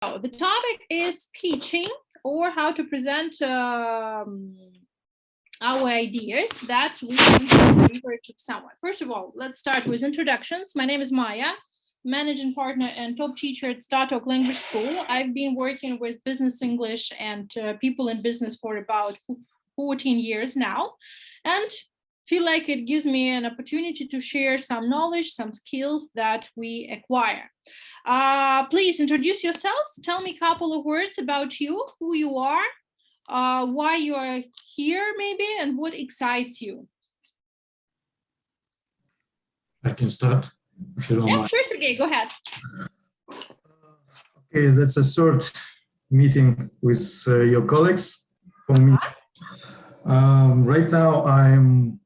The topic is pitching, or how to present our ideas that we can deliver to someone. First of all, let's start with introductions. My name is Maya, managing partner and top teacher at StarTalk Language School. I've been working with business English and people in business for about 14 years now, and feel like it gives me an opportunity to share some knowledge, some skills that we acquire. Please introduce yourselves. Tell me a couple of words about you, who you are, why you are here maybe, and what excites you. I can start, if you don't mind. Sure, Sergey, go ahead. Okay, that's a third meeting with your colleagues for me. Right now, I'm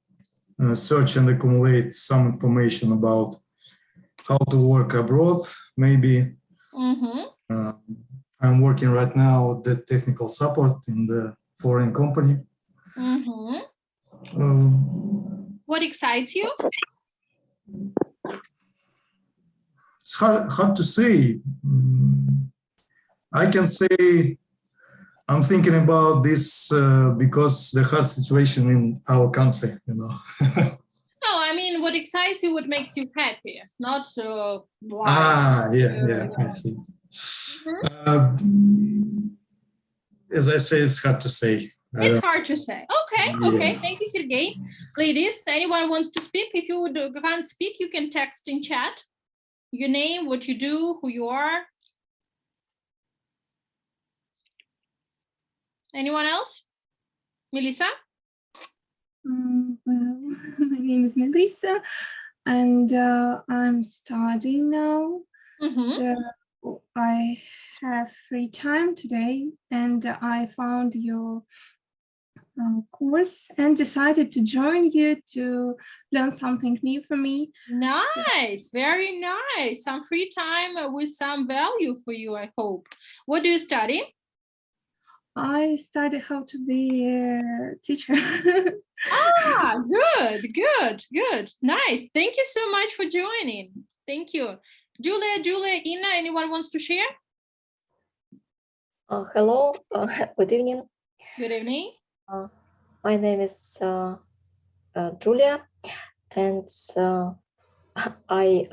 search and accumulate some information about how to work abroad, maybe. I'm working right now the technical support in the foreign company. What excites you? It's hard to say. I can say I'm thinking about this because the hard situation in our country, you know. No, I mean, what excites you, what makes you happy, not why. Yeah, I see. As I say, it's hard to say. It's hard to say. Okay, thank you, Sergey. Ladies, anyone wants to speak? If you can't speak, you can text in chat. Your name, what you do, who you are. Anyone else? Melissa? Well, my name is Melissa, and I'm studying now. So I have free time today, and I found your course and decided to join you to learn something new for me. Nice, very nice. Some free time with some value for you, I hope. What do you study? I study how to be a teacher. Good. Nice. Thank you so much for joining. Thank you. Julia, Inna, anyone wants to share? Hello, good evening. Good evening. My name is Julia, and I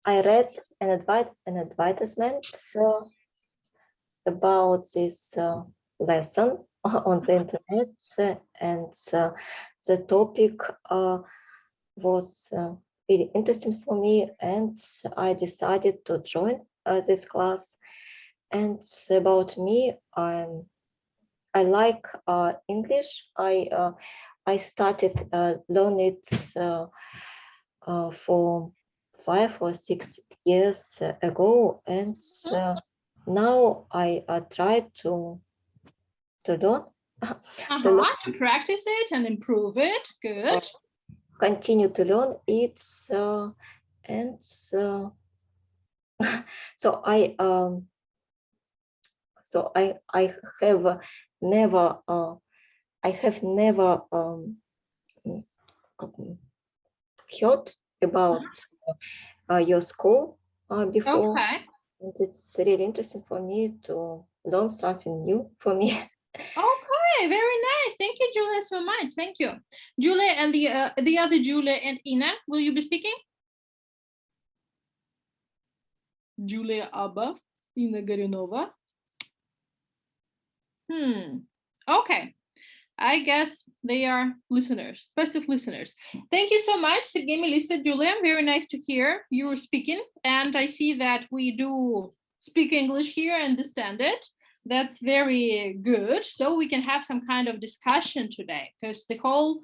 read an advertisement about this lesson on the internet, and the topic was really interesting for me, and I decided to join this class. And about me, I like English. I started learn it for 5 or 6 years ago, and now I try to learn. To practice it and improve it. Good. Continue to learn it, and so I have never heard about your school before. Okay. And it's really interesting for me to learn something new for me. Okay, very nice. Thank you, Julia, so much. Thank you. Julia and the other Julia and Ina, will you be speaking? Julia Abba, Ina Garunova. Okay. I guess they are listeners, passive listeners. Thank you so much, Sergey, Melissa, Julia. Very nice to hear you were speaking. And I see that we do speak English here and understand it. That's very good. So we can have some kind of discussion today, because the whole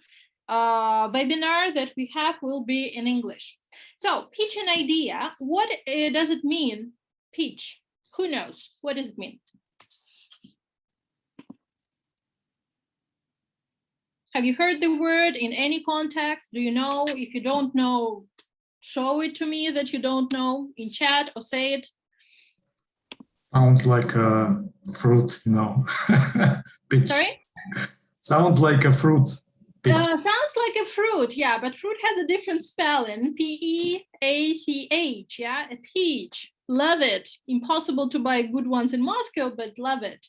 webinar that we have will be in English. So pitch an idea. What does it mean? Pitch. Who knows? What does it mean? Have you heard the word in any context? Do you know? If you don't know, show it to me that you don't know in chat or say it. Sounds like a fruit, you know. Pitch. Sorry? Sounds like a fruit. Sounds like a fruit, yeah, but fruit has a different spelling, P-E-A-C-H, yeah, a peach. Love it. Impossible to buy good ones in Moscow, but love it.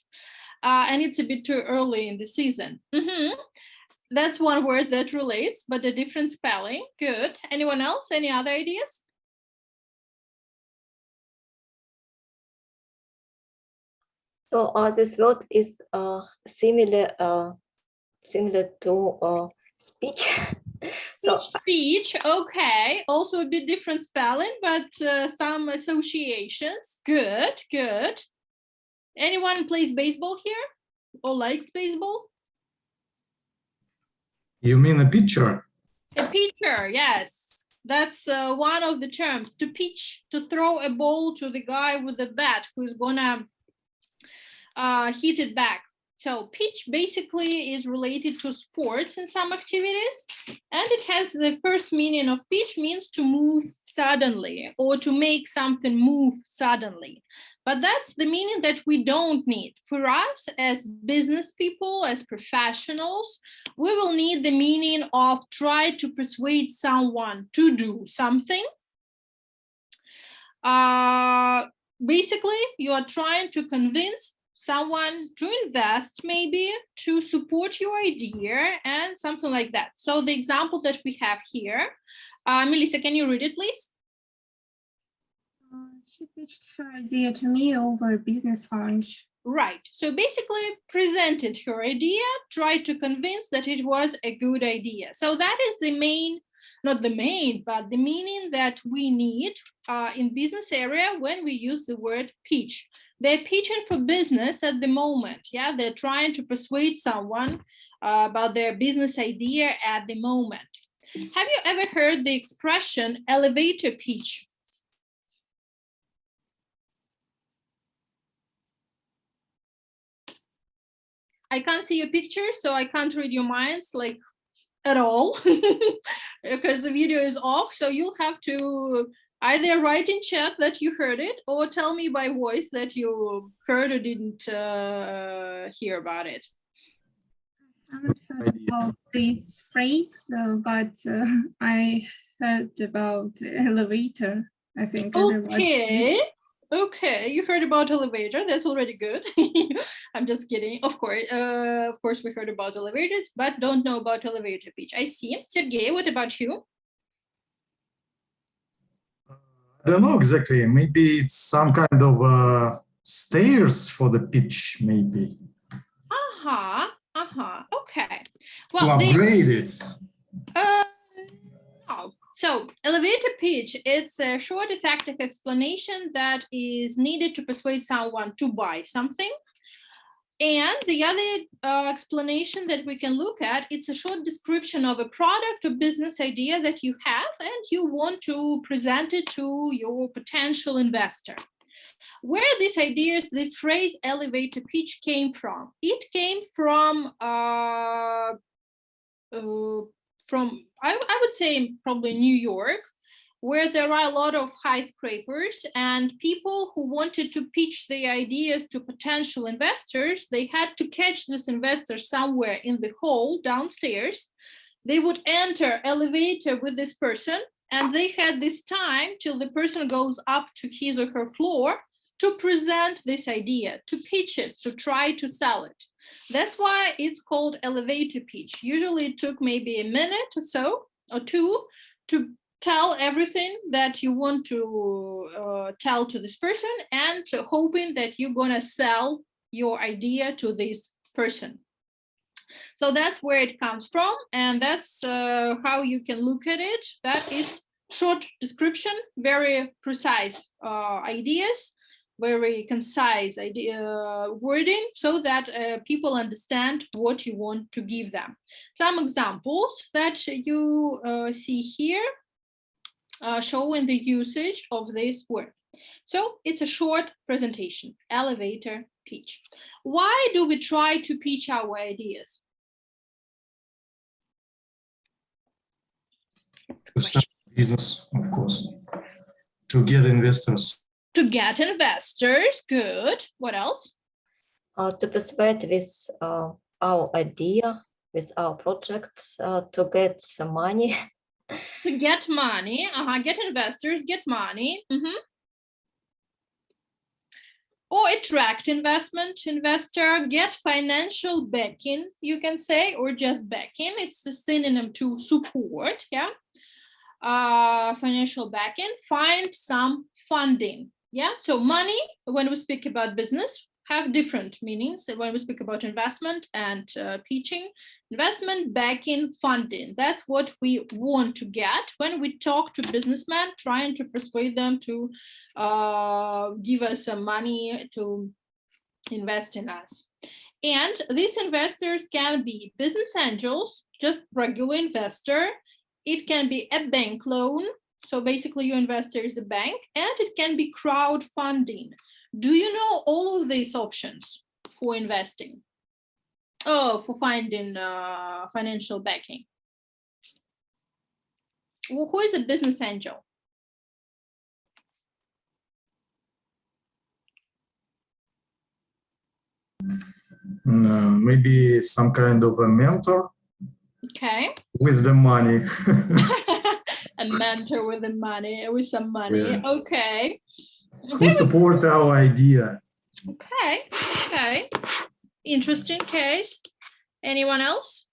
And it's a bit too early in the season. That's one word that relates, but a different spelling. Good. Anyone else? Any other ideas? So this word is similar to speech. So Speech, okay. Also a bit different spelling, but some associations. Good, good. Anyone plays baseball here or likes baseball? You mean a pitcher? A pitcher, yes. That's one of the terms. To pitch, to throw a ball to the guy with the bat who's gonna hit it back. So pitch basically is related to sports and some activities, and it has the first meaning of pitch means to move suddenly or to make something move suddenly. But that's the meaning that we don't need. For us as business people, as professionals, we will need the meaning of try to persuade someone to do something. Basically, you are trying to convince someone to invest, maybe to support your idea and something like that. So the example that we have here, Melissa, can you read it, please? She pitched her idea to me over a business lunch. Right. So basically presented her idea, tried to convince that it was a good idea. So that is the main, not the main, but the meaning that we need in business area when we use the word pitch. They're pitching for business at the moment. Yeah, they're trying to persuade someone about their business idea at the moment. Have you ever heard the expression elevator pitch? I can't see your picture, so I can't read your minds like at all because the video is off. So you'll have to either write in chat that you heard it or tell me by voice that you heard or didn't hear about it. I haven't heard about this phrase, but I heard about elevator. I think everybody. Okay, you heard about elevator. That's already good. I'm just kidding. Of course, we heard about elevators, but don't know about elevator pitch. I see. Sergey, what about you? I don't know exactly. Maybe it's some kind of stairs for the pitch, maybe. Okay. To Well, upgrade it. No. So elevator pitch, it's a short, effective explanation that is needed to persuade someone to buy something. And the other explanation that we can look at, it's a short description of a product or business idea that you have and you want to present it to your potential investor. Where these ideas, this phrase elevator pitch came from? It came from I would say probably New York, where there are a lot of skyscrapers and people who wanted to pitch their ideas to potential investors, they had to catch this investor somewhere in the hall downstairs. They would enter elevator with this person and they had this time till the person goes up to his or her floor to present this idea, to pitch it, to try to sell it. That's why it's called elevator pitch. Usually it took maybe a minute or so or two to tell everything that you want to tell to this person and hoping that you're gonna sell your idea to this person. So that's where it comes from, and that's how you can look at it, that it's short description, very precise ideas, very concise wording so that people understand what you want to give them. Some examples that you see here showing the usage of this word. So it's a short presentation, elevator pitch. Why do we try to pitch our ideas? To start business, of course. To get investors. To get investors, good. What else? To persuade with our idea with our projects to get some money. To get money, get investors, get money. Or attract investor, get financial backing, you can say, or just backing. It's a synonym to support, yeah. Financial backing, find some funding, yeah. So money, when we speak about business, have different meanings. When we speak about investment and pitching, investment, backing, funding. That's what we want to get when we talk to businessmen, trying to persuade them to give us some money to invest in us. And these investors can be business angels, just regular investor. It can be a bank loan. So basically your investor is a bank, and it can be crowdfunding. Do you know all of these options for investing? Oh, for finding financial backing. Well, who is a business angel? Maybe some kind of a mentor. Okay. With the money. A mentor with the money, with some money. Yeah. Okay. Who support our idea. Okay. Okay. Interesting case. Anyone else?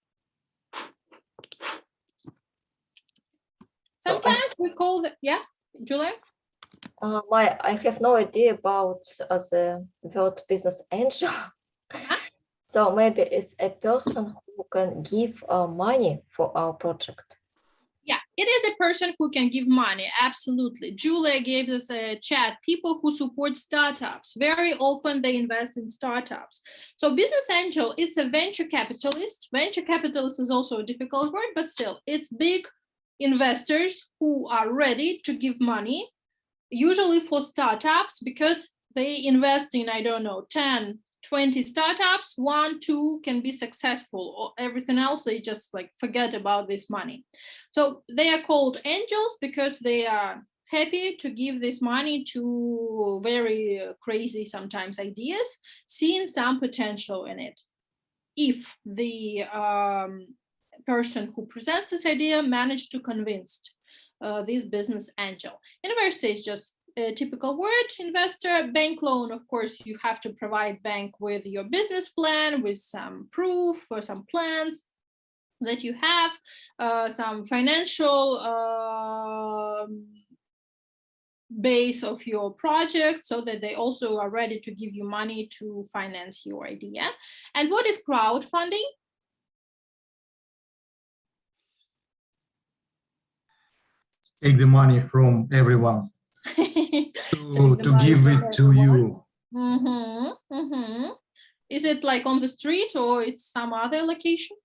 Sometimes we call the, yeah, Julia? I have no idea about the word business angel. So maybe it's a person who can give money for our project. Yeah, it is a person who can give money. Absolutely. Julia gave us a chat. People who support startups. Very often they invest in startups. So business angel, it's a venture capitalist. Venture capitalist is also a difficult word, but still, it's big investors who are ready to give money, usually for startups, because they invest in, I don't know, 10, 20 startups, 1, 2 can be successful, or everything else, they just like forget about this money. So they are called angels because they are happy to give this money to very crazy sometimes ideas, seeing some potential in it. If the person who presents this idea managed to convince this business angel. Investor is just a typical word. Investor. Bank loan, of course, you have to provide bank with your business plan, with some proof or some plans that you have, some financial base of your project, so that they also are ready to give you money to finance your idea. And what is crowdfunding? Take the money from everyone to give it to you. Is it like on the street or it's some other location?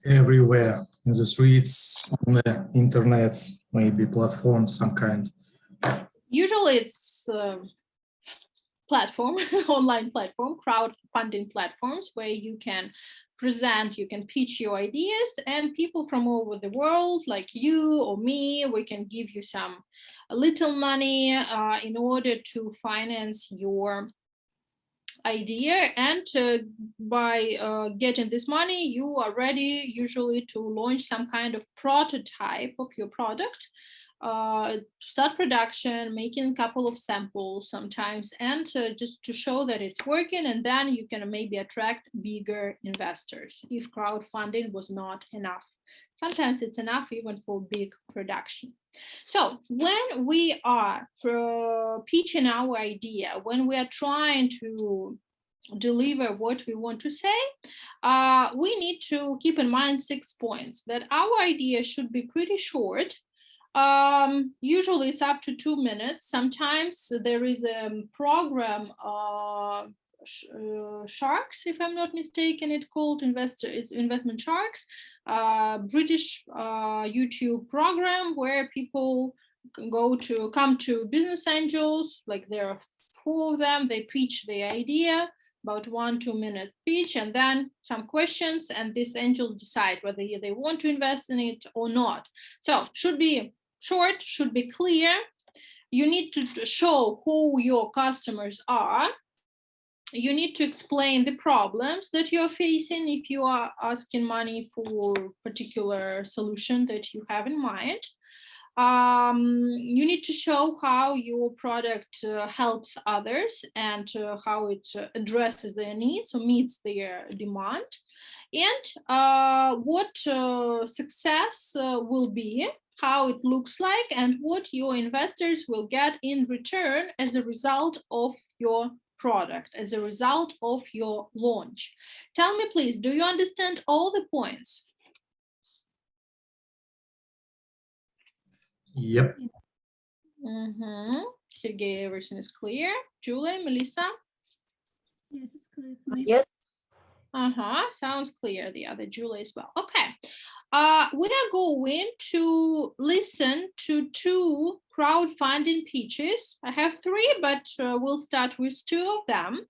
Everywhere, in the streets, on the internet, maybe platform, some kind. Usually it's platform, online platform, crowdfunding platforms where you can present, you can pitch your ideas, and people from all over the world, like you or me, we can give you a little money in order to finance your idea. And by getting this money, you are ready usually to launch some kind of prototype of your product, start production, making a couple of samples sometimes, and just to show that it's working, and then you can maybe attract bigger investors if crowdfunding was not enough. Sometimes it's enough even for big production. So when we are pitching our idea, when we are trying to deliver what we want to say, we need to keep in mind 6 points. That our idea should be pretty short. Usually it's up to 2 minutes. Sometimes there is a program, Sharks, if I'm not mistaken, it's called Investment Sharks, British YouTube program where people can come to business angels, like there are 4 of them, they pitch their idea, about 1-2 minute pitch, and then some questions, and this angel decide whether they want to invest in it or not. So should be short, should be clear. You need to show who your customers are. you need to explain the problems that you're facing if you are asking money for a particular solution that you have in mind. You need to show how your product helps others and how it addresses their needs or meets their demand, and what success will be, how it looks like, and what your investors will get in return as a result of your product, as a result of your launch. Tell me, please, do you understand all the points? Yep. Sergey, everything is clear. Julie, Melissa? Yes, it's clear for me. Yes. Sounds clear. The other Julie as well. Okay. We are going to listen to 2 crowdfunding pitches. I have 3, but we'll start with 2 of them.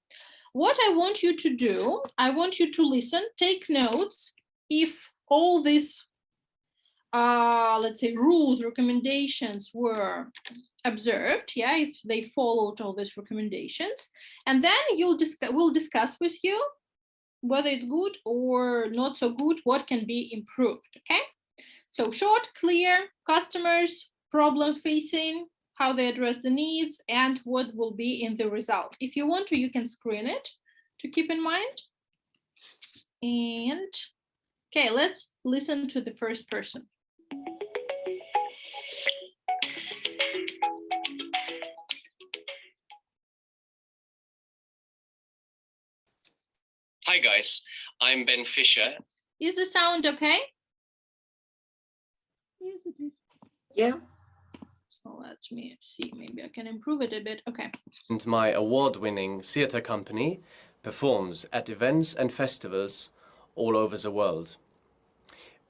What I want you to do, I want you to listen, take notes. If all these let's say rules, recommendations were observed, if they followed all these recommendations, and then we'll discuss with you whether it's good or not so good, what can be improved. Okay, so short, clear, customers, problems facing, how they address the needs, and what will be in the result. If you want to, you can screen it to keep in mind. And okay, let's listen to the first person. Hi guys, I'm Ben Fisher. Is the sound okay? Yes, it is. Yeah. So let me see, maybe I can improve it a bit. Okay. And my award-winning theatre company performs at events and festivals all over the world.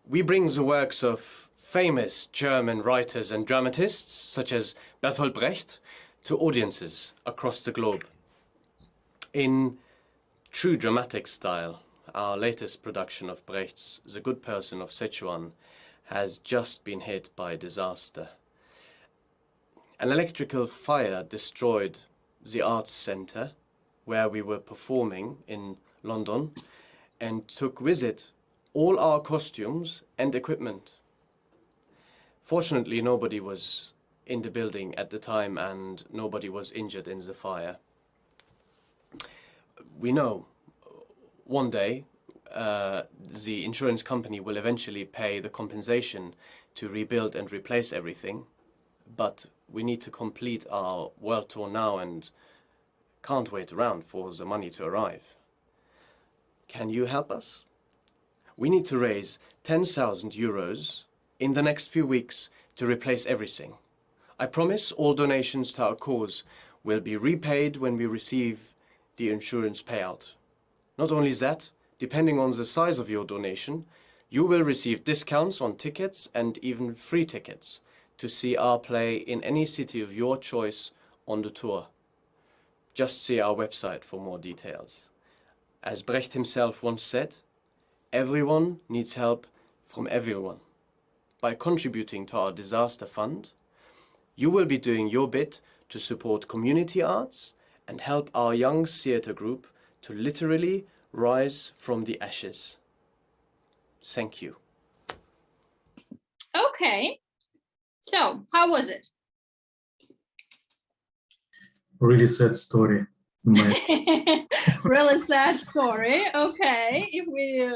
We bring the works of famous German writers and dramatists such as Bertolt Brecht to audiences across the globe. In true dramatic style, our latest production of Brecht's The Good Person of Sichuan has just been hit by disaster. An electrical fire destroyed the arts centre where we were performing in London and took with it all our costumes and equipment. Fortunately, nobody was in the building at the time and nobody was injured in the fire. We know one day the insurance company will eventually pay the compensation to rebuild and replace everything, but we need to complete our world tour now and can't wait around for the money to arrive. Can you help us? We need to raise 10,000 euros in the next few weeks to replace everything. I promise all donations to our cause will be repaid when we receive the insurance payout. Not only that, depending on the size of your donation, you will receive discounts on tickets and even free tickets to see our play in any city of your choice on the tour. Just see our website for more details. As Brecht himself once said, everyone needs help from everyone. By contributing to our disaster fund, you will be doing your bit to support community arts and help our young theatre group to literally rise from the ashes. Thank you. Okay. So, how was it? Really sad story. Really sad story. Okay. If we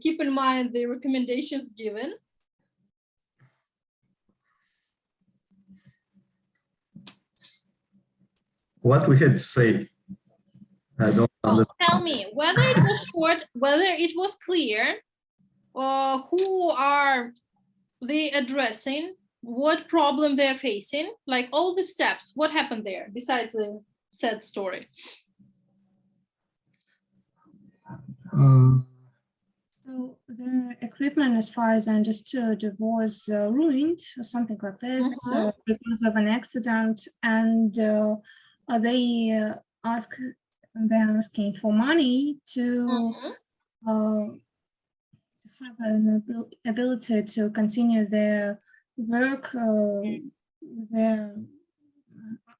keep in mind the recommendations given. What we had to say? I don't understand. Tell me whether it was short, whether it was clear, who are they addressing, what problem they're facing, like all the steps, what happened there besides the sad story? So the equipment, as far as I understood, was ruined or something like this because of an accident, and they're asking for money to have an ability to continue their work, their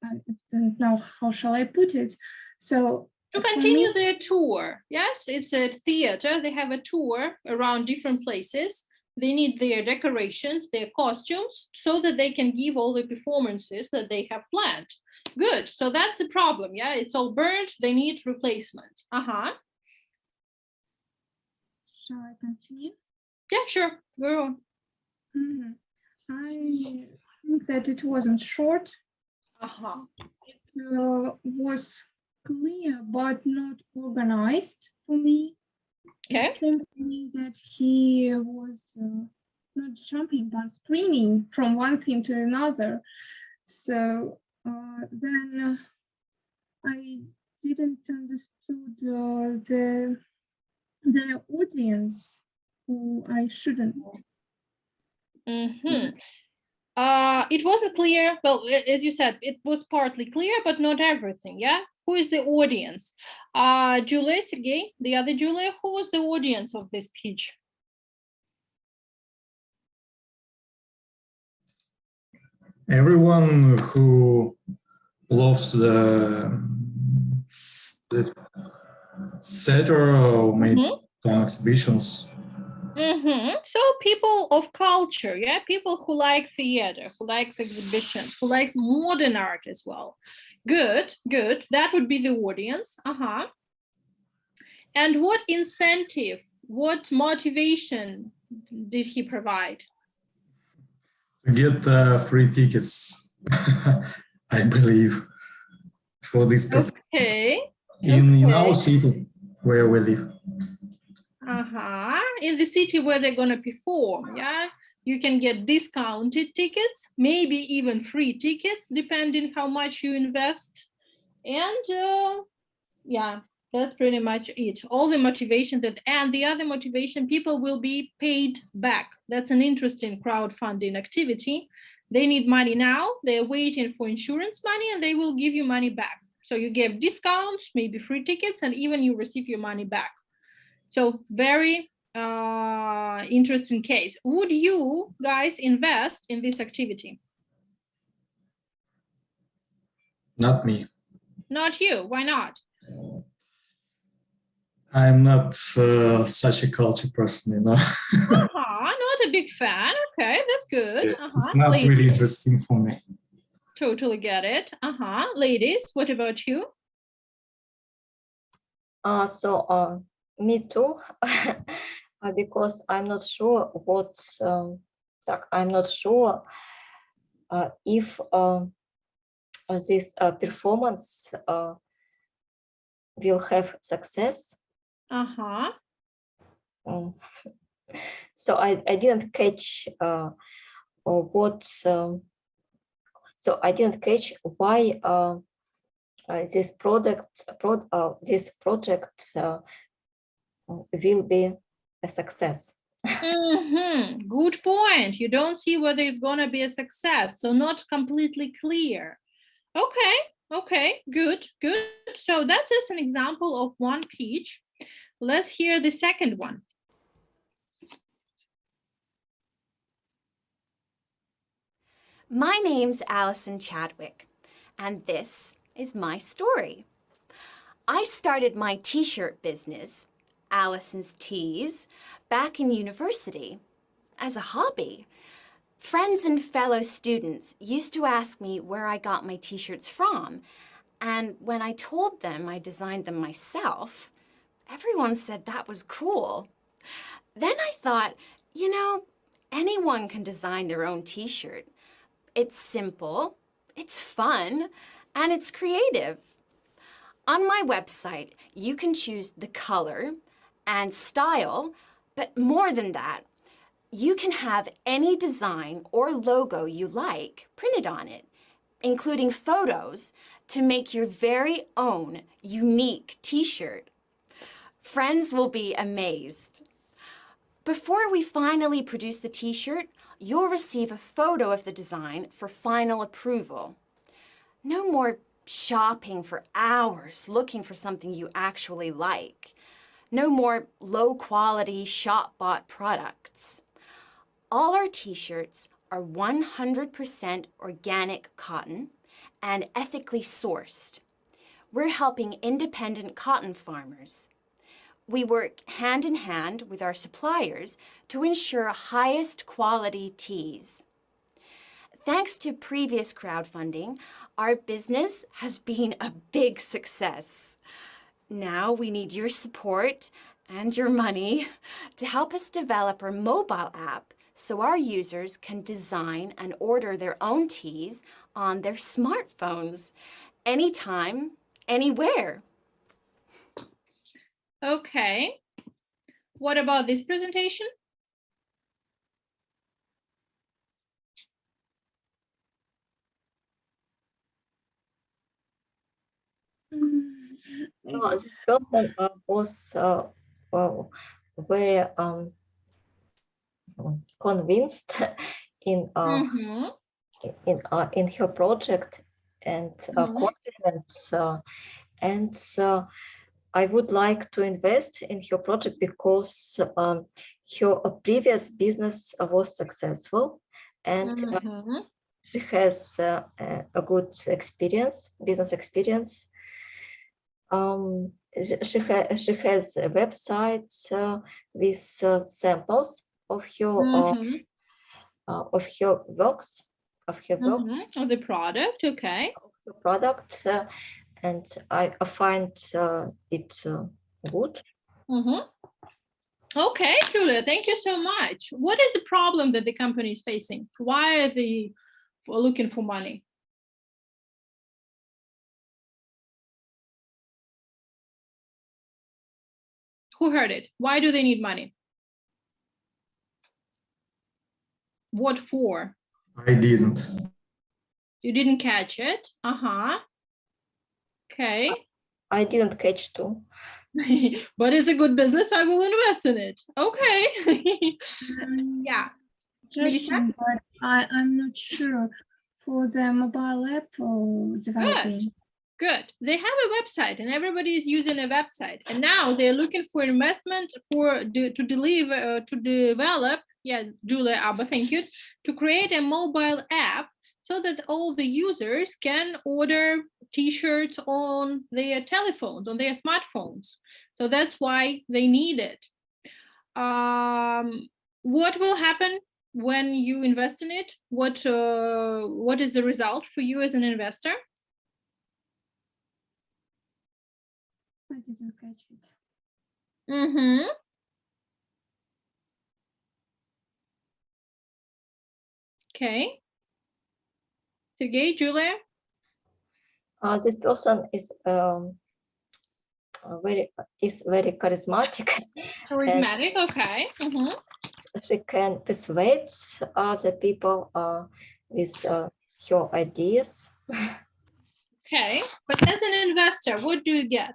I don't know how shall I put it. So To for continue me, their tour, yes, it's a theater. They have a tour around different places. They need their decorations, their costumes, so that they can give all the performances that they have planned. Good. So that's a problem. Yeah, it's all burnt. They need replacement. shall I continue? Yeah, sure. Go on. Mhm. I think that it wasn't short. It was clear but not organized for me. Okay. It seemed to me that he was not jumping but sprinting from one thing to another. So then I didn't understood the audience who I shouldn't. It wasn't clear. Well, as you said, it was partly clear, but not everything. Yeah. Who is the audience? Julia, Sergey, the other Julia, who was the audience of this pitch? Everyone who loves the theater or maybe some exhibitions. So people of culture, yeah, people who like theater, who likes exhibitions, who likes modern art as well. Good, good. That would be the audience. And what incentive, what motivation did he provide? To get free tickets, I believe, for this performance. Okay. In our city where we live. In the city where they're going to perform, yeah, you can get discounted tickets, maybe even free tickets, depending how much you invest. And yeah, that's pretty much it. All the motivation and the other motivation, people will be paid back. That's an interesting crowdfunding activity. They need money now. They're waiting for insurance money and they will give you money back. So you give discounts, maybe free tickets, and even you receive your money back. So very interesting case. Would you guys invest in this activity? Not me. Not you. Why not? I'm not such a culture person, you know. Not a big fan. Okay, that's good. It's not Ladies. really interesting for me. Totally get it. Ladies, what about you? Me too, because I'm not sure what I'm not sure if this performance will have success. So I didn't catch what. So I didn't catch why this project will be a success. Good point. You don't see whether it's going to be a success, so not completely clear. Okay, good. So that is an example of one pitch. Let's hear the second one. My name's Allison Chadwick, and this is my story. I started my t-shirt business, Allison's Tees, back in university as a hobby. Friends and fellow students used to ask me where I got my t-shirts from, and when I told them I designed them myself, everyone said that was cool. Then I thought, you know, anyone can design their own t-shirt. It's simple, it's fun, and it's creative. On my website, you can choose the color and style, but more than that, you can have any design or logo you like printed on it, including photos to make your very own unique t-shirt. Friends will be amazed. Before we finally produce the t-shirt, you'll receive a photo of the design for final approval. No more shopping for hours looking for something you actually like. No more low-quality shop-bought products. All our t-shirts are 100% organic cotton and ethically sourced. We're helping independent cotton farmers. We work hand in hand with our suppliers to ensure highest quality teas. Thanks to previous crowdfunding, our business has been a big success. Now we need your support and your money to help us develop our mobile app so our users can design and order their own teas on their smartphones anytime, anywhere. Okay. What about this presentation? This person was very convinced in in her project and confident, and I would like to invest in her project because her previous business was successful, and she has a good experience, business experience. She has a website with samples of her works, of her work, of the product. Okay. of the product, and I find it good. Okay, Julia, thank you so much. What is the problem that the company is facing? Why are they looking for money? Who heard it? Why do they need money? What for? I didn't. You didn't catch it? Okay. I didn't catch too. But it's a good business. I will invest in it. Okay. Yeah. Suggestion, but I'm not sure for the mobile app or developing. Good. They have a website and everybody is using a website. And now they're looking for investment to develop. Yeah, Julia, Abba, thank you. To create a mobile app so that all the users can order t-shirts on their telephones, on their smartphones. So that's why they need it. What will happen when you invest in it? What is the result for you as an investor? I didn't catch it. Okay. Sergey, Julia? This person is very charismatic. Charismatic, okay. She can persuade other people with her ideas. Okay, but as an investor, what do you get?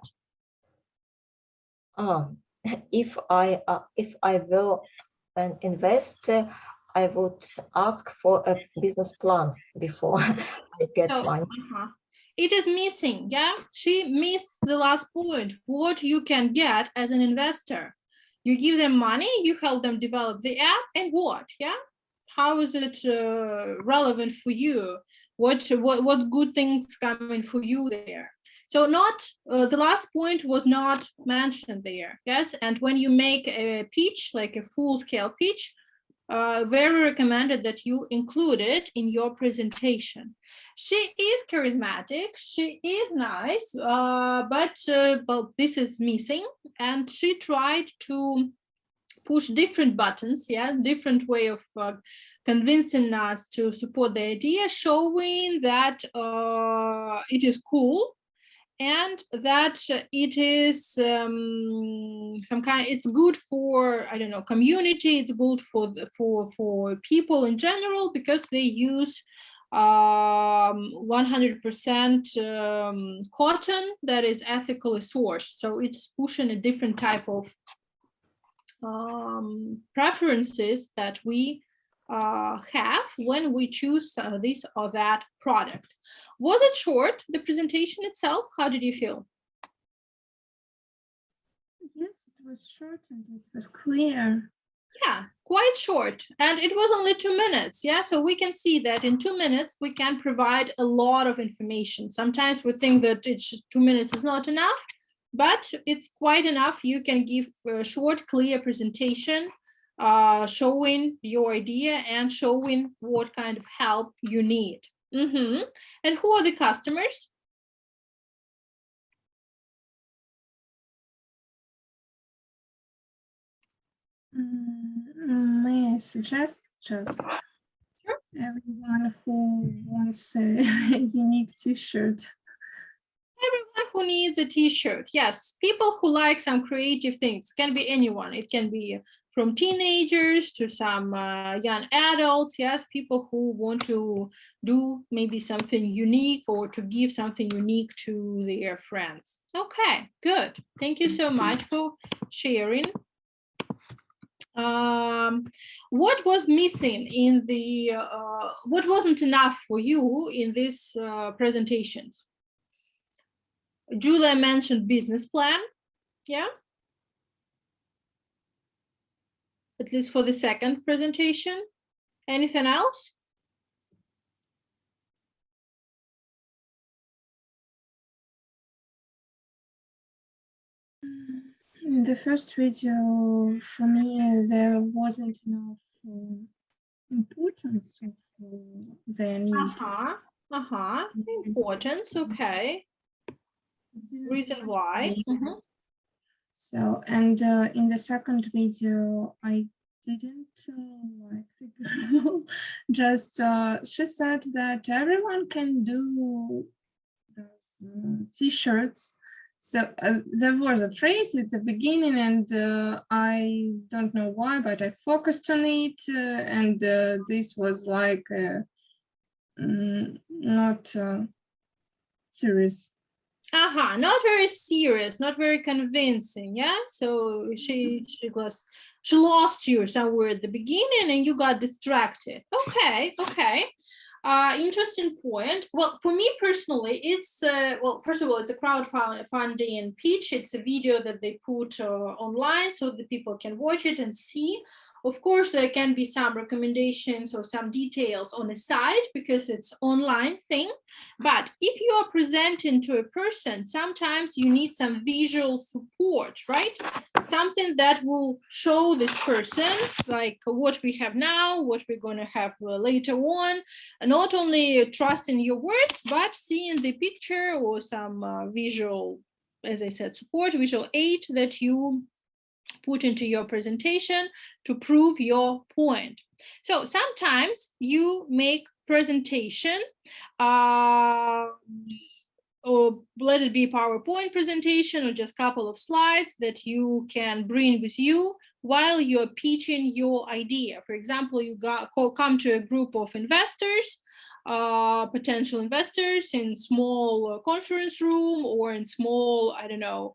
If I will an investor, I would ask for a business plan before I get money. It is missing, yeah? She missed the last point. What you can get as an investor. You give them money, you help them develop the app, and what, yeah? How is it relevant for you? What good things coming for you there? So not the last point was not mentioned there, yes? And when you make a pitch, like a full-scale pitch, very recommended that you include it in your presentation. She is charismatic, she is nice, but this is missing, and she tried to push different buttons, yeah, different way of convincing us to support the idea, showing that it is cool and that it is it's good for, I don't know, community, it's good for people in general, because they use 100% cotton that is ethically sourced. So it's pushing a different type of preferences that we have when we choose this or that product. Was it short, the presentation itself? How did you feel? Yes, it was short and it was clear. Yeah, quite short. And it was only 2 minutes. Yeah, so we can see that in 2 minutes, we can provide a lot of information. Sometimes we think that it's 2 minutes is not enough, but it's quite enough. You can give a short, clear presentation, showing your idea and showing what kind of help you need. And who are the customers? May I suggest just everyone who wants a unique t-shirt? Everyone who needs a t-shirt. Yes, people who like some creative things. Can be anyone. It can be from teenagers to some young adults. Yes, people who want to do maybe something unique or to give something unique to their friends. Okay, good. Thank you so much for sharing. What was missing in the, what wasn't enough for you in these presentations? Julia mentioned business plan, yeah? At least for the second presentation. Anything else? In the first video, for me, there wasn't enough importance of their need. Importance, okay. Reason why. So, and in the second video, I didn't like the girl. Just she said that everyone can do those t-shirts. So there was a phrase at the beginning, and I don't know why, but I focused on it, and this was like not serious. Not very serious, not very convincing, yeah? So she lost you somewhere at the beginning and you got distracted. Okay. Interesting point. Well, for me personally, it's, well, first of all, it's a crowdfunding pitch. It's a video that they put online so that people can watch it and see. Of course, there can be some recommendations or some details on the side because it's online thing. But if you are presenting to a person, sometimes you need some visual support, right? Something that will show this person like what we have now, what we're going to have later on. And not only trusting your words, but seeing the picture or some visual, as I said, support, visual aid that you put into your presentation to prove your point. So sometimes you make presentation, or let it be PowerPoint presentation or just a couple of slides that you can bring with you while you're pitching your idea. For example, you come to a group of investors, potential investors in small conference room or in small, I don't know,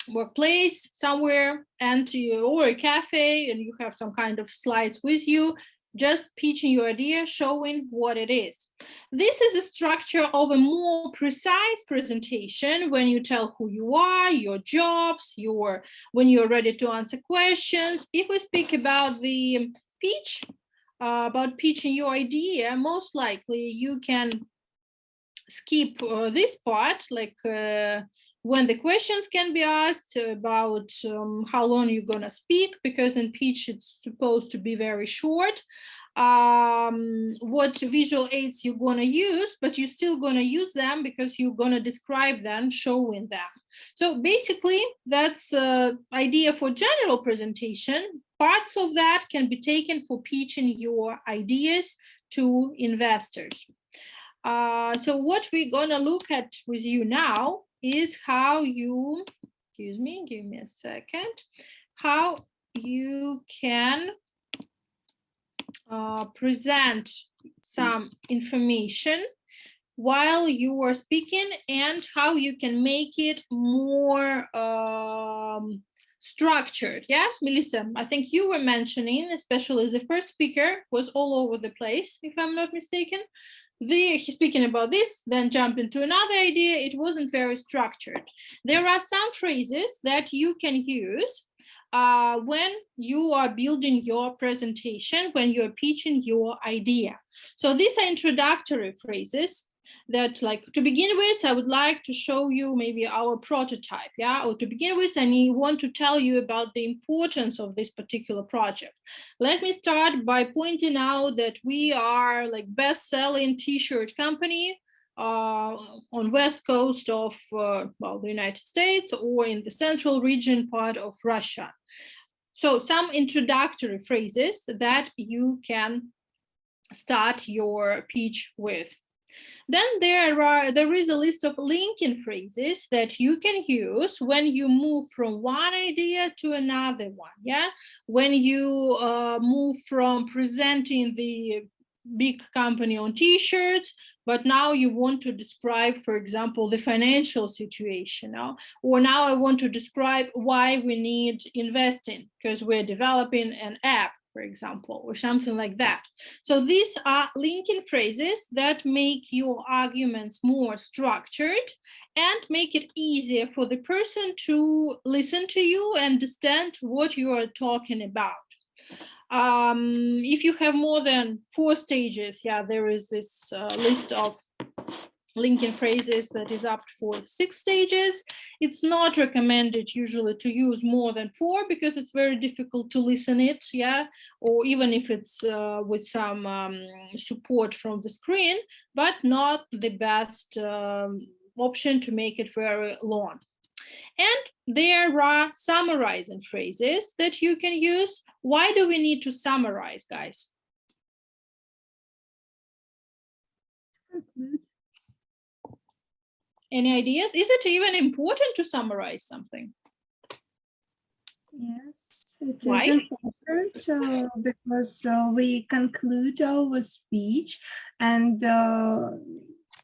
workplace somewhere, and or a cafe, and you have some kind of slides with you, just pitching your idea, showing what it is. This is a structure of a more precise presentation when you tell who you are, your jobs, when you're ready to answer questions. If we speak about the pitch, about pitching your idea, most likely you can skip this part, like when the questions can be asked about how long you're gonna speak, because in pitch it's supposed to be very short. What visual aids you're gonna use, but you're still gonna use them because you're gonna describe them, showing them. So basically that's idea for general presentation. Parts of that can be taken for pitching your ideas to investors. So what we're gonna look at with you now is how you, excuse me, give me a second, how you can present some information while you are speaking and how you can make it more structured. Yeah, Melissa, I think you were mentioning, especially the first speaker was all over the place, if I'm not mistaken. he's speaking about this, then jump into another idea. It wasn't very structured. There are some phrases that you can use when you are building your presentation, when you're pitching your idea. So these are introductory phrases that, like, to begin with, I would like to show you maybe our prototype, yeah? Or to begin with, I want to tell you about the importance of this particular project. Let me start by pointing out that we are like best-selling t-shirt company on west coast of well, the United States, or in the central region part of Russia. So some introductory phrases that you can start your pitch with. Then there is a list of linking phrases that you can use when you move from one idea to another one. Yeah, when you move from presenting the big company on t-shirts, but now you want to describe, for example, the financial situation, or now I want to describe why we need investing because we're developing an app, for example, or something like that. So these are linking phrases that make your arguments more structured and make it easier for the person to listen to you and understand what you are talking about. If you have more than 4 stages, yeah, there is this list of linking phrases that is up for 6 stages. It's not recommended usually to use more than 4 because it's very difficult to listen it, yeah, or even if it's with some support from the screen, but not the best option to make it very long. And there are summarizing phrases that you can use. Why do we need to summarize, guys? Any ideas? Is it even important to summarize something? Yes, it Why? is important because we conclude our speech, and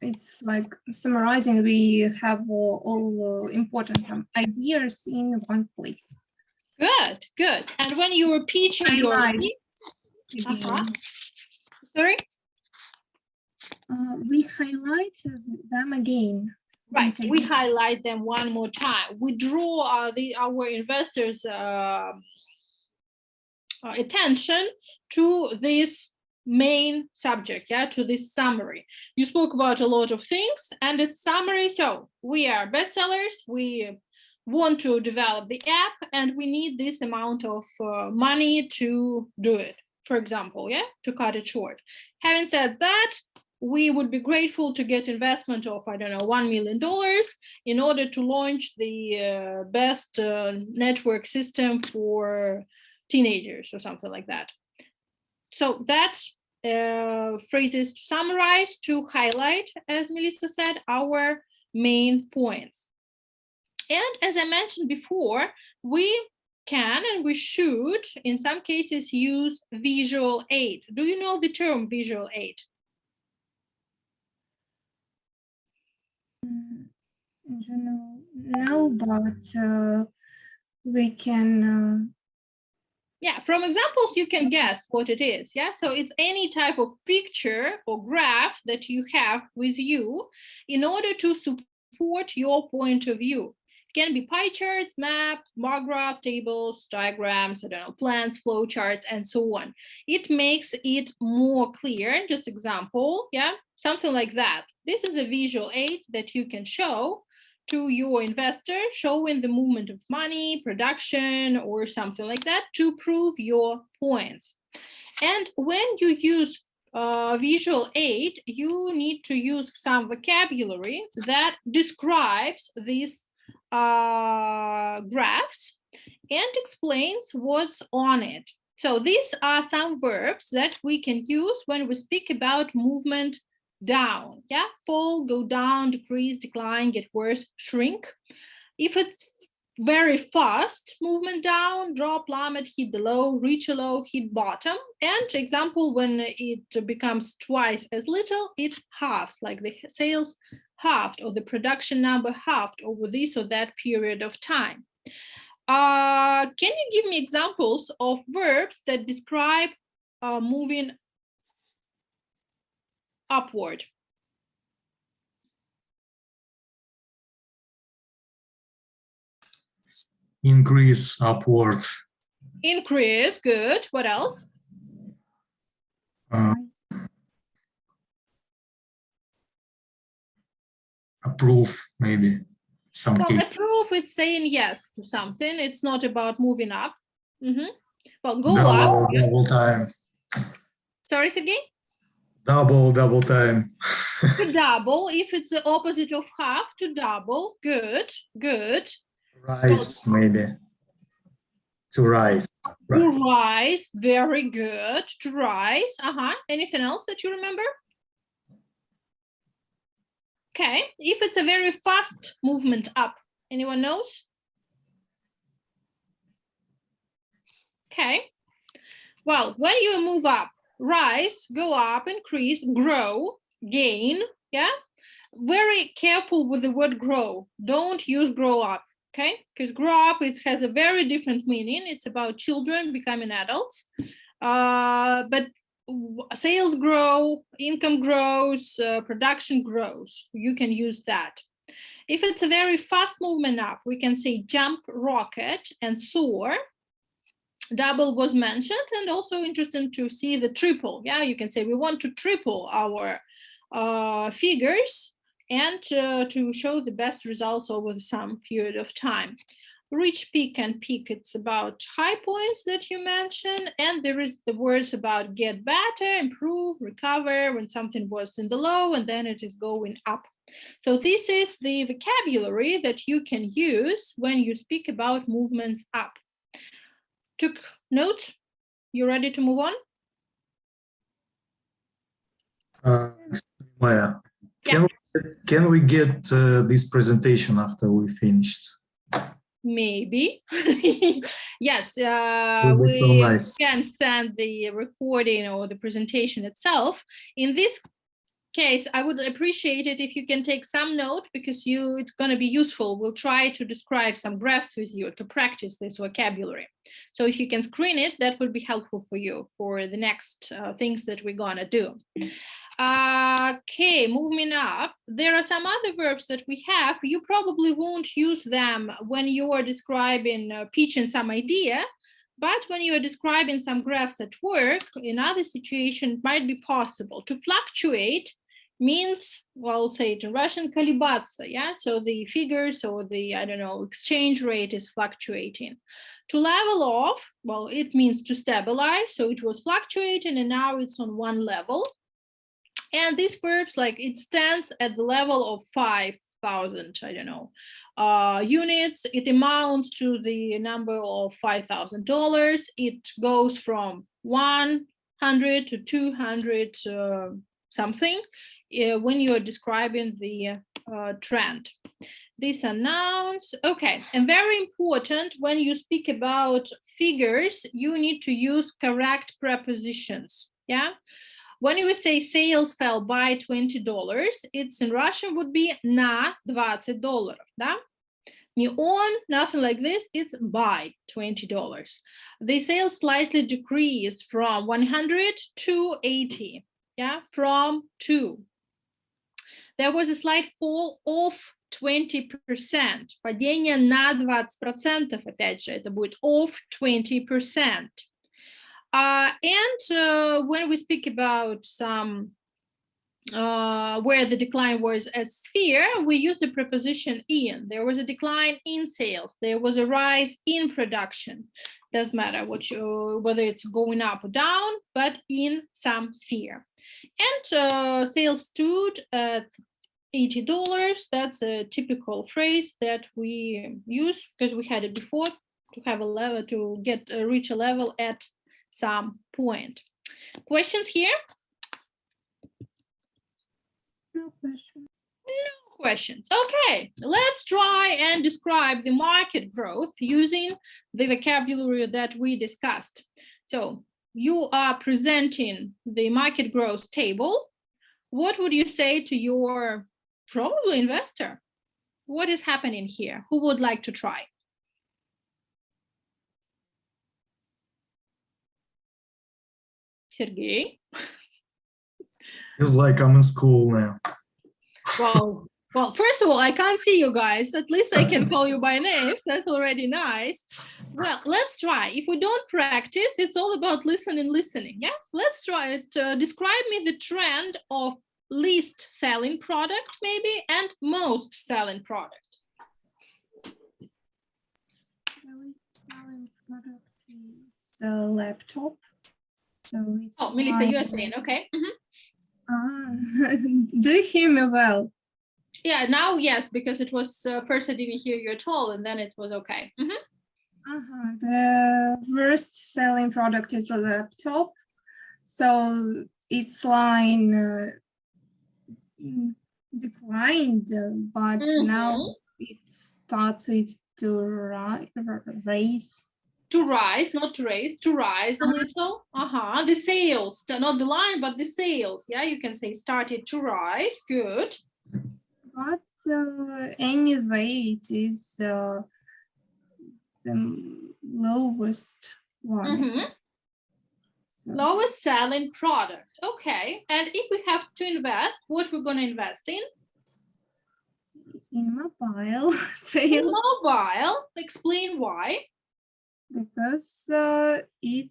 it's like summarizing. We have all important ideas in one place. Good, good. And when you were pitching your sorry, we highlight them again. right? We highlight them one more time. We draw our investors' attention to this main subject, yeah, to this summary. You spoke about a lot of things, and the summary. So we are bestsellers. We want to develop the app, and we need this amount of money to do it, for example, yeah, to cut it short. Having said that, we would be grateful to get investment of, I don't know, $1 million in order to launch the best network system for teenagers or something like that. So that's phrases to summarize, to highlight, as Melissa said, our main points. And as I mentioned before, we can and we should, in some cases, use visual aid. Do you know the term visual aid? No, but we can. Yeah, from examples, you can guess what it is. Yeah, so it's any type of picture or graph that you have with you in order to support your point of view. It can be pie charts, maps, bar graphs, tables, diagrams, I don't know, plans, flow charts, and so on. It makes it more clear. Just example, yeah, something like that. This is a visual aid that you can show to your investor, showing the movement of money, production, or something like that to prove your points. And when you use visual aid, you need to use some vocabulary that describes these graphs and explains what's on it. So these are some verbs that we can use when we speak about movement down, yeah, fall, go down, decrease, decline, get worse, shrink. If it's very fast movement down, drop, plummet, hit the low, reach a low, hit bottom. And example, when it becomes twice as little, it halves, like the sales halved or the production number halved over this or that period of time. Can you give me examples of verbs that describe moving upward. Increase, upward. Increase, good. What else? Approve, maybe. Some Well, case. approve, it's saying yes to something. It's not about moving up. Well, go up. Double time. Sorry, Sergey? Double time. To double, if it's the opposite of half, to double. Good, good. Rise, maybe. To rise. To rise, very good. To rise. Anything else that you remember? Okay, if it's a very fast movement up, anyone knows? Okay, well, when you move up, rise, go up, increase, grow, gain, yeah? Very careful with the word grow. Don't use grow up, okay? Because grow up, it has a very different meaning. It's about children becoming adults. But sales grow, income grows, production grows. You can use that. If it's a very fast movement up, we can say jump, rocket, and soar. Double was mentioned, and also interesting to see the triple. Yeah, you can say we want to triple our figures and to show the best results over some period of time. Reach, peak, and peak, it's about high points that you mentioned, and there is the words about get better, improve, recover, when something was in the low and then it is going up. So this is the vocabulary that you can use when you speak about movements up. Took note? You ready to move on? Maya, can we get this presentation after we finished? Maybe. Yes, Would be so nice. can send the recording or the presentation itself. In this case, I would appreciate it if you can take some note, because it's going to be useful. We'll try to describe some graphs with you to practice this vocabulary. So if you can screen it, that would be helpful for you for the next things that we're going to do. Okay, moving up, there are some other verbs that we have. You probably won't use them when you are describing, pitching some idea, but when you are describing some graphs at work, in other situations, it might be possible. To fluctuate means, well, I'll say it in Russian, колебаться, yeah? So the figures or the, I don't know, exchange rate is fluctuating. To level off, well, it means to stabilize. So it was fluctuating and now it's on one level. And these verbs, like it stands at the level of 5,000, I don't know, units. It amounts to the number of $5,000. It goes from 100 to 200 something when you are describing the trend. These are nouns. Okay, and very important, when you speak about figures, you need to use correct prepositions. Yeah. When you say sales fell by $20, it's in Russian would be на $20, да? Не on, nothing like this, it's by $20. The sales slightly decreased from 100 to 80, yeah, from 2. There was a slight fall of 20%. Падение на 20%, опять же, это будет of 20%. When we speak about some where the decline was a sphere, we use the preposition in. There was a decline in sales. There was a rise in production. Doesn't matter whether it's going up or down, but in some sphere. And sales stood at $80. That's a typical phrase that we use because we had it before, to have a level, to reach a level at some point. Questions here? No question. No questions. Okay, let's try and describe the market growth using the vocabulary that we discussed. So you are presenting the market growth table. What would you say to your probably investor? What is happening here? Who would like to try? Sergey? Feels like I'm in school now. Well, first of all, I can't see you guys. At least I can call you by name. That's already nice. Well, let's try. If we don't practice, it's all about listening. Yeah, let's try it. Describe me the trend of least selling product, maybe, and most selling product. The least selling product is a laptop. So it's Melissa, you're saying, okay. Do you hear me well? Yeah, now yes, because it was first I didn't hear you at all, and then it was okay. The worst selling product is a laptop. So its line declined, but now it started to rise. To rise, not to raise, to rise a little. The sales, not the line, but the sales. Yeah, you can say started to rise. Good. But anyway, it is the lowest one. So, lowest selling product. Okay. And if we have to invest, what we're going to invest in? In mobile sales. In mobile. Explain why. Because it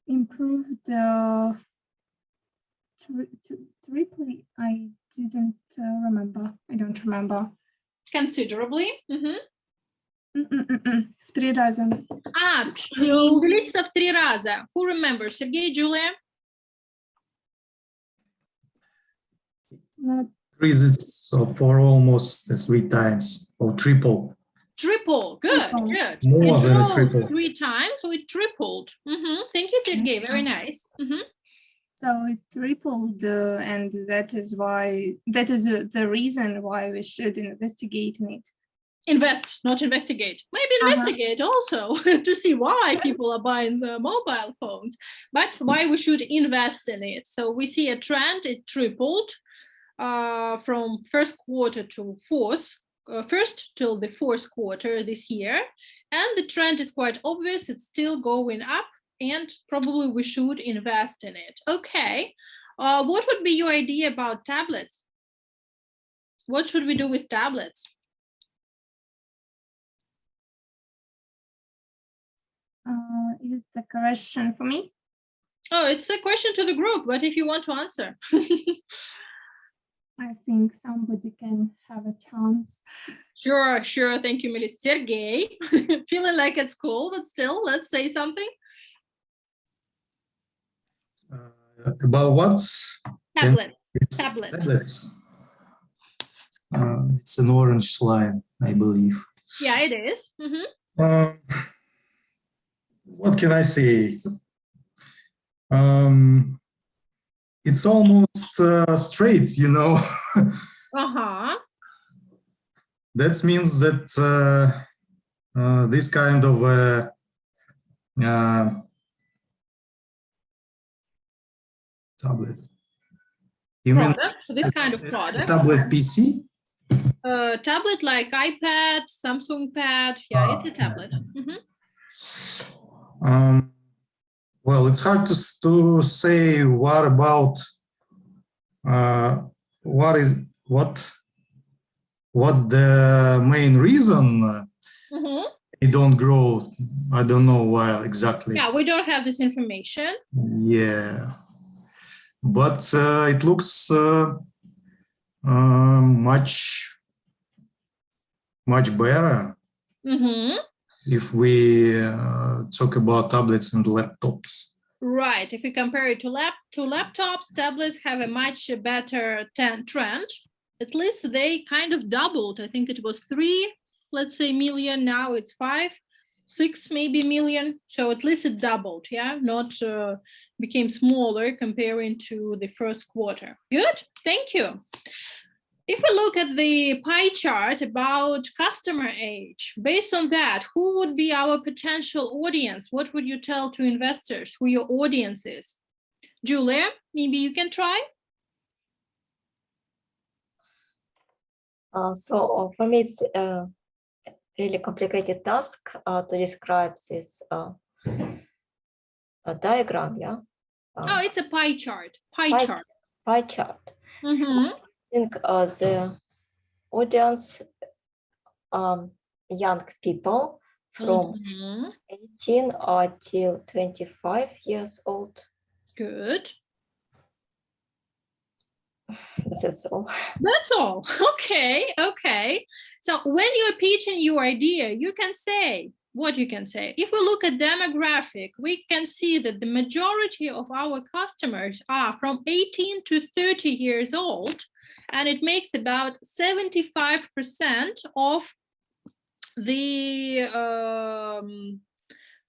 improved triply. I didn't remember. I don't remember. Considerably. В 3 раза. Увеличиться в 3 раза. Who remembers? Sergey, Julia? Increases for almost 3 times or triple. Triple. Good, good. More it than a rose triple. 3 times, so it tripled. Thank you, Sergey. Very nice. So it tripled, and that is the reason why we should investigate it. Invest, not investigate. Maybe investigate also to see why people are buying the mobile phones, but why we should invest in it. So we see a trend, it tripled from first quarter to first till the fourth quarter this year. And the trend is quite obvious. It's still going up, and probably we should invest in it. Okay. What would be your idea about tablets? What should we do with tablets? Is it a question for me? Oh, it's a question to the group, but if you want to answer. I think somebody can have a chance. Sure. Thank you, Melissa. Sergey, feeling like at school, but still, let's say something. About what? Tablets. It's an orange line, I believe. Yeah, it is. What can I say? It's almost straight, you know. That means that this kind of tablet. You mean this kind of product? Tablet PC? Tablet like iPad, Samsung Pad. Yeah, it's a tablet. Well, it's hard to say what about what the main reason they don't grow. I don't know why exactly. Yeah, we don't have this information. Yeah, but it looks much better. If we talk about tablets and laptops. Right. If we compare it to laptops, tablets have a much better trend. At least they kind of doubled. I think it was 3, let's say, million. Now it's 5, 6 maybe million. So at least it doubled. Yeah, not became smaller comparing to the first quarter. Good. Thank you. If we look at the pie chart about customer age, based on that, who would be our potential audience? What would you tell to investors who your audience is? Julia, maybe you can try. So for me, it's a really complicated task to describe this diagram. Yeah. Oh, it's a pie chart. Pie chart. Pie chart. Mhm. So I think the audience, young people from Mhm. 18 until 25 years old. Good. That's all. That's all. Okay. Okay. So when you're pitching your idea, you can say what you can say. If we look at demographic, we can see that the majority of our customers are from 18 to 30 years old, and it makes about 75% of the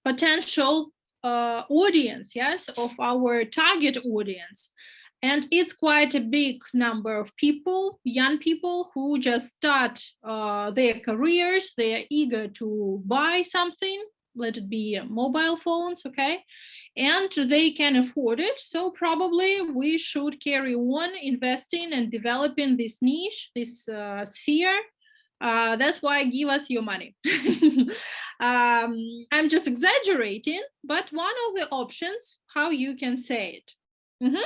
potential audience, yes, of our target audience. And it's quite a big number of people, young people who just start their careers. They're eager to buy something, let it be mobile phones, okay? And they can afford it. So probably we should carry on investing and developing this niche, this sphere. That's why give us your money. I'm just exaggerating, but one of the options how you can say it. Mm-hmm.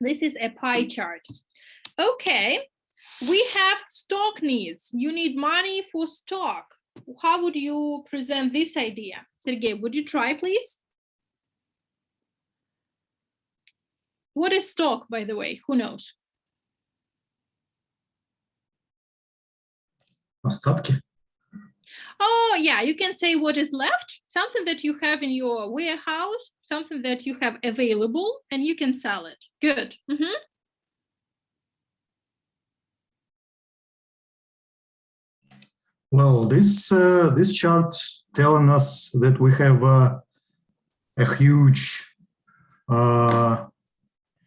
This is a pie chart. Okay, we have stock needs. You need money for stock. How would you present this idea? Sergey, would you try, please? What is stock, by the way? Who knows? Остатки. Oh, yeah, you can say what is left, something that you have in your warehouse, something that you have available, and you can sell it. Good. Mm-hmm. Well, this chart telling us that we have a huge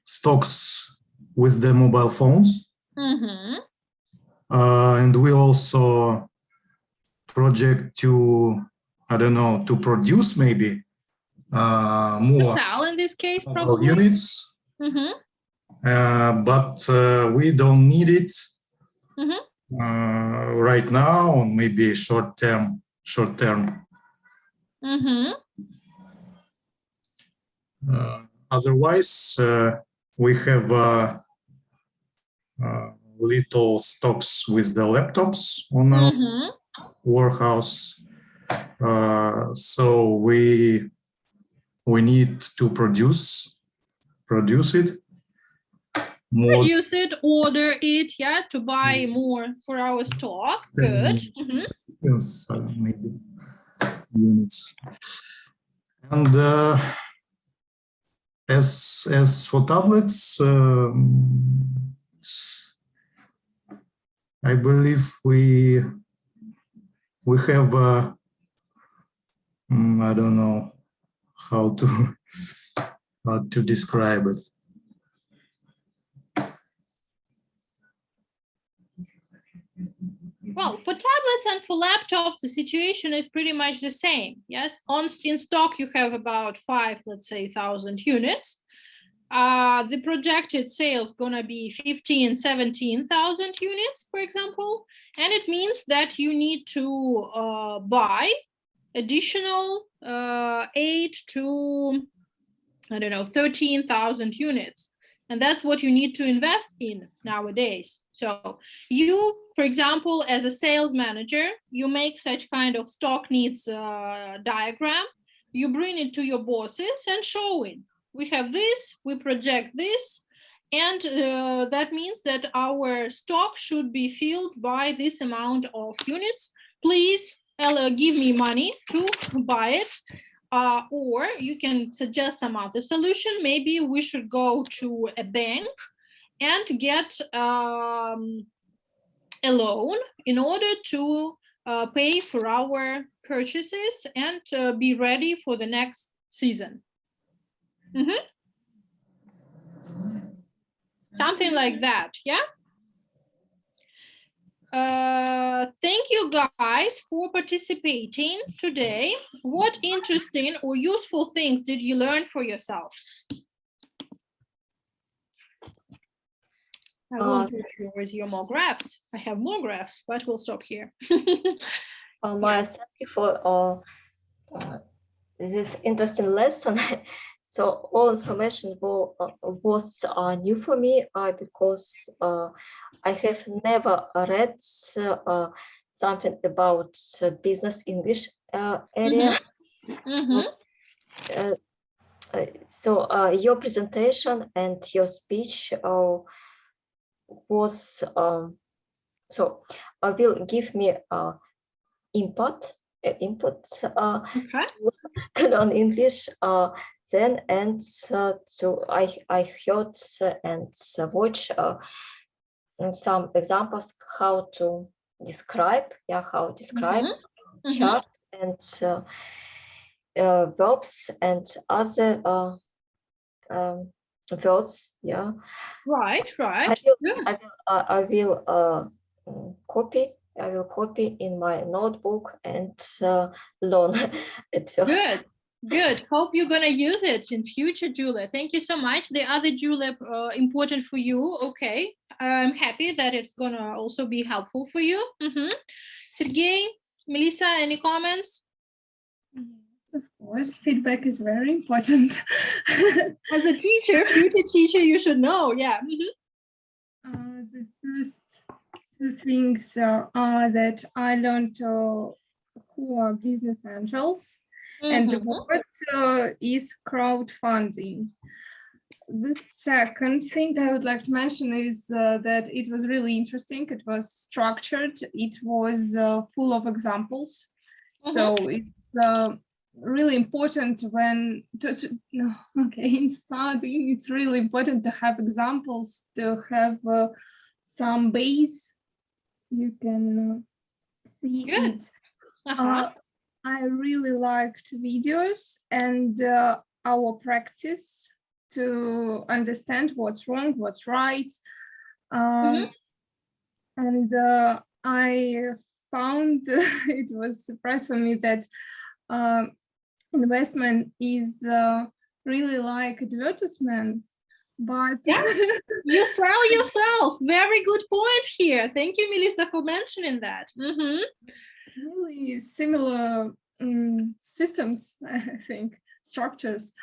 stocks with the mobile phones, and we also project to, I don't know, to produce maybe more Sell in this case, probably. units, but we don't need it right now, or maybe short term. Otherwise, we have little stocks with the laptops on our warehouse. So we need to produce it. More. Produce it, order it, yeah, to buy more for our stock. Good. Yes, maybe units. And as for tablets, I believe we have I don't know how to describe it. Well, for tablets and for laptops, the situation is pretty much the same. Yes, in stock you have about 5,000 units. The projected sales gonna be 15,000, 17,000 units, for example, and it means that you need to buy additional 8 to, I don't know, 13,000 units, and that's what you need to invest in nowadays. So you, for example, as a sales manager, you make such kind of stock needs diagram, you bring it to your bosses and show it. We have this, we project this, and that means that our stock should be filled by this amount of units. Please give me money to buy it. Or you can suggest some other solution. Maybe we should go to a bank and get a loan in order to pay for our purchases and be ready for the next season. Something like that, yeah? Thank you guys for participating today. What interesting or useful things did you learn for yourself? I want to share with you more graphs. I have more graphs, but we'll stop here. Maya, thank you for this interesting lesson. So all information was new for me because I have never read something about business English area. So your presentation and your speech was so will give me input to learn English then, and so I heard and watch some examples how to describe chart and verbs and other words. Right. I will copy in my notebook and learn at first. Good. Hope you're gonna use it in future, Julia. Thank you so much. The other Julia, important for you. Okay, I'm happy that it's gonna also be helpful for you. Sergey, Melissa, any comments? Of course, feedback is very important. As a teacher, future teacher, you should know. Yeah. The first two things are that I learned who are business angels and what is crowdfunding. The second thing I would like to mention is that it was really interesting. It was structured. It was full of examples. So it's really important when in studying, it's really important to have examples, to have some base you can see it. I really liked videos and our practice to understand what's wrong, what's right. And I found it was a surprise for me that investment is really like advertisement, but you sell yourself. Very good point here. Thank you, Melissa, for mentioning that. Really similar systems, I think, structures.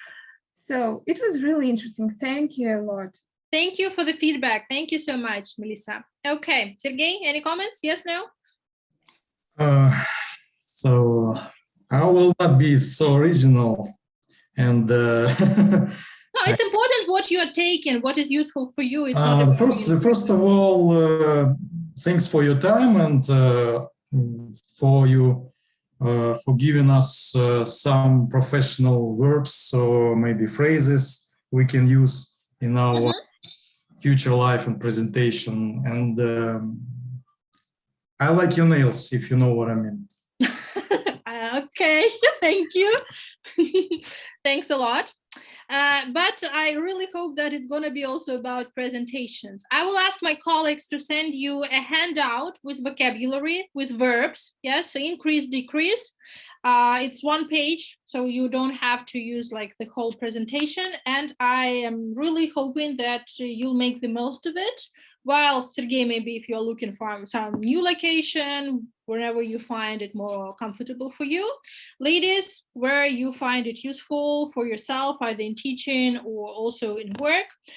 So it was really interesting. Thank you a lot. Thank you for the feedback. Thank you so much, Melissa. Okay, Sergey, any comments? Yes, no? So I will not be so original, and no, it's important what you are taking, what is useful for you. It's not first of all, thanks for your time and for giving us some professional verbs or maybe phrases we can use in our future life and presentation. And I like your nails, if you know what I mean. Okay, thank you. Thanks a lot. But I really hope that it's going to be also about presentations. I will ask my colleagues to send you a handout with vocabulary, with verbs. Yes, so increase, decrease. It's one page, so you don't have to use like the whole presentation. And I am really hoping that you'll make the most of it. While Sergey, maybe if you're looking for some new location, wherever you find it more comfortable for you. Ladies, where you find it useful for yourself, either in teaching or also in work.